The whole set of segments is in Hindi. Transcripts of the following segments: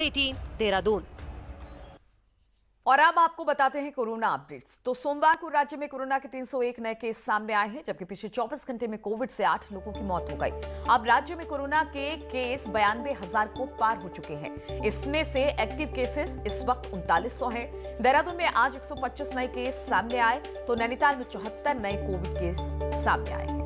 18 देहरादून। और अब आपको बताते हैं कोरोना अपडेट्स। तो सोमवार को राज्य में कोरोना के 301 नए केस सामने आए हैं, जबकि पिछले 24 घंटे में कोविड से 8 लोगों की मौत हो गई। अब राज्य में कोरोना के केस 92,000 को पार हो चुके हैं। इसमें से एक्टिव केसेस इस वक्त 3900 हैं। देहरादून में आज 125 नए केस सामने आए, तो नैनीताल में 74 नए कोविड केस सामने आए हैं।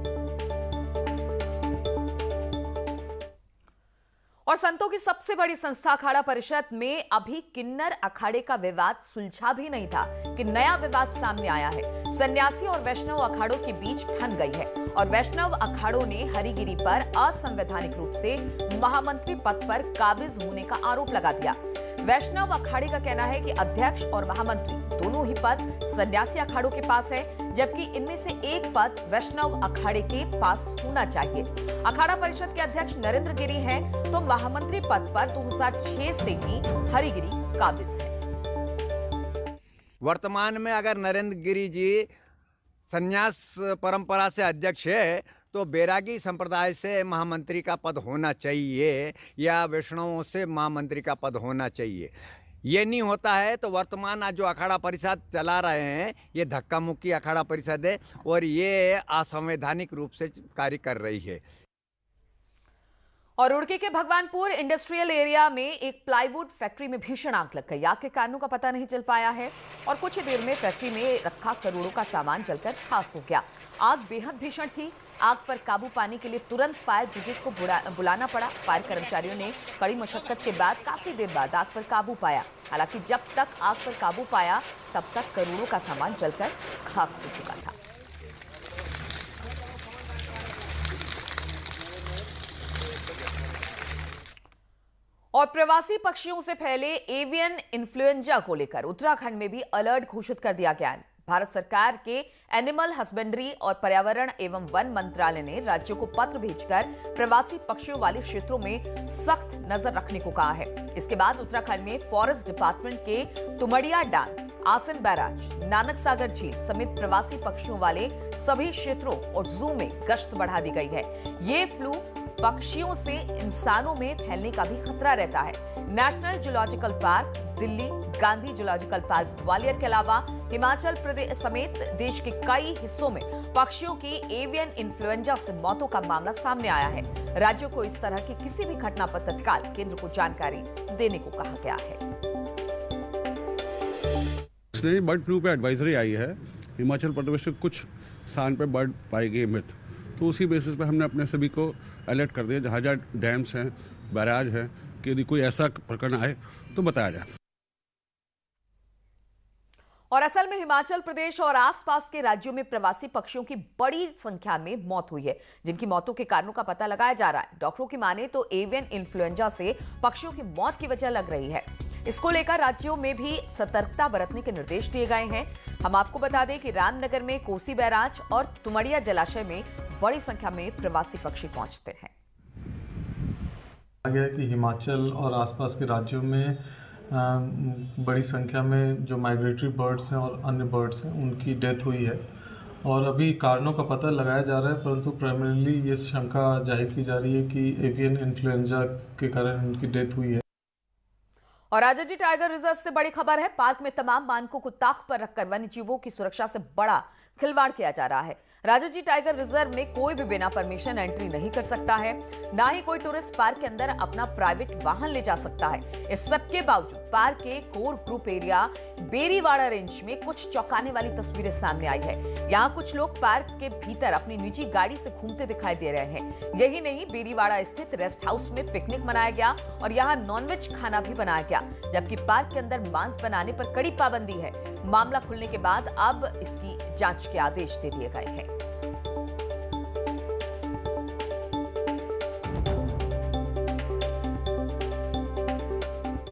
और संतों की सबसे बड़ी संस्था अखाड़ा परिषद में अभी किन्नर अखाड़े का विवाद सुलझा भी नहीं था कि नया विवाद सामने आया है। सन्यासी और वैष्णव अखाड़ों के बीच ठन गई है और वैष्णव अखाड़ों ने हरिगिरी पर असंवैधानिक रूप से महामंत्री पद पर काबिज होने का आरोप लगा दिया। वैष्णव अखाड़े का कहना है कि अध्यक्ष और महामंत्री दोनों ही पद सन्यासी अखाड़ों के पास है, जबकि इनमें से एक पद वैष्णव अखाड़े के पास होना चाहिए। अखाड़ा परिषद के अध्यक्ष नरेंद्र गिरी हैं, तो महामंत्री पद पर 2006 से ही हरिगिरी काबिज है। वर्तमान में अगर नरेंद्र गिरी जी संन्यास परंपरा से अध्यक्ष है, तो बैरागी संप्रदाय से महामंत्री का पद होना चाहिए या वैष्णवों से महामंत्री का पद होना चाहिए। ये नहीं होता है तो वर्तमान आज जो अखाड़ा परिषद चला रहे हैं, ये धक्का मुक्की अखाड़ा परिषद है और ये असंवैधानिक रूप से कार्य कर रही है। और रुड़की के भगवानपुर इंडस्ट्रियल एरिया में एक प्लाईवुड फैक्ट्री में भीषण आग लग गई। आग के कारणों का पता नहीं चल पाया है और कुछ ही देर में फैक्ट्री में रखा करोड़ों का सामान जलकर खाक हो गया। आग बेहद भीषण थी। आग पर काबू पाने के लिए तुरंत फायर ब्रिगेड को बुलाना पड़ा। फायर कर्मचारियों ने कड़ी मशक्कत के बाद काफी देर बाद आग पर काबू पाया। हालांकि जब तक आग पर काबू पाया तब तक करोड़ों का सामान जलकर खाक हो चुका था। और प्रवासी पक्षियों से फैले एवियन इन्फ्लुएंजा को लेकर उत्तराखंड में भी अलर्ट घोषित कर दिया गया है। भारत सरकार के एनिमल हस्बेंड्री और पर्यावरण एवं वन मंत्रालय ने राज्यों को पत्र भेजकर प्रवासी पक्षियों वाले क्षेत्रों में सख्त नजर रखने को कहा है। इसके बाद उत्तराखंड में फॉरेस्ट डिपार्टमेंट के तुमड़िया डैम, आसन बैराज, नानक सागर झील समेत प्रवासी पक्षियों वाले सभी क्षेत्रों और जू में गश्त बढ़ा दी गई है। ये फ्लू पक्षियों से इंसानों में फैलने का भी खतरा रहता है। National zoological park Delhi, Gandhi zoological park Gwalior के अलावा हिमाचल प्रदेश समेत देश के कई हिस्सों में पक्षियों की एवियन इन्फ्लुएंजा से मौतों का मामला सामने आया है। राज्यों को इस तरह की किसी भी घटना पर तत्काल केंद्र को जानकारी देने को कहा गया है। बर्ड फ्लू पे एडवाइजरी आई है। हिमाचल प्रदेश के कुछ स्थान पे बर्ड पाई गई मृत, तो उसी बेसिस पे हमने अपने सभी को अलर्ट कर दिया। जहाँ जहाँ डैम्स हैं, बैराज है, कि यदि कोई ऐसा प्रकरण आए तो बताया जाए। और असल में हिमाचल प्रदेश और आसपास के राज्यों में प्रवासी पक्षियों की बड़ी संख्या में मौत हुई है, जिनकी मौतों के कारणों का पता लगाया जा रहा है। डॉक्टरों की माने तो एवियन इन्फ्लुएंजा से पक्षियों की मौत की वजह लग रही है। इसको लेकर राज्यों में भी सतर्कता बरतने के निर्देश दिए गए हैं। हम आपको बता दें कि रामनगर में कोसी बैराज और तुमड़िया जलाशय में बड़ी संख्या में प्रवासी पक्षी पहुंचते हैं। गया कि हिमाचल और आसपास के राज्यों में बड़ी संख्या में जो माइग्रेटरी बर्ड्स हैं और अन्य बर्ड्स हैं उनकी डेथ हुई है और अभी कारणों का पता लगाया जा रहा है, परंतु प्राइमरीली ये शंका जाहिर की जा रही है कि एवियन इन्फ्लुएंजा के कारण उनकी डेथ हुई है। और राजाजी टाइगर रिजर्व से बड़ी खबर है। पार्क में तमाम मानकों को ताक पर रखकर वन्य जीवों की सुरक्षा से बड़ा खिलवाड़ किया जा रहा है। राजाजी टाइगर रिजर्व में कोई भी बिना परमिशन एंट्री नहीं कर सकता है, ना ही कोई टूरिस्ट पार्क के अंदर अपना प्राइवेट वाहन ले जा सकता है। इस सब के बावजूद पार्क के कोर ग्रुप एरिया बेरीवाड़ा रेंज में कुछ चौंकाने वाली तस्वीरें सामने आई है। यहाँ कुछ लोग पार्क के भीतर अपनी निजी गाड़ी से घूमते दिखाई दे रहे हैं। यही नहीं, बेरीवाड़ा स्थित रेस्ट हाउस में पिकनिक मनाया गया और यहाँ नॉनवेज खाना भी बनाया गया, जबकि पार्क के अंदर मांस बनाने पर कड़ी पाबंदी है। मामला खुलने के बाद अब इसकी जांच के आदेश दे दिए गए हैं।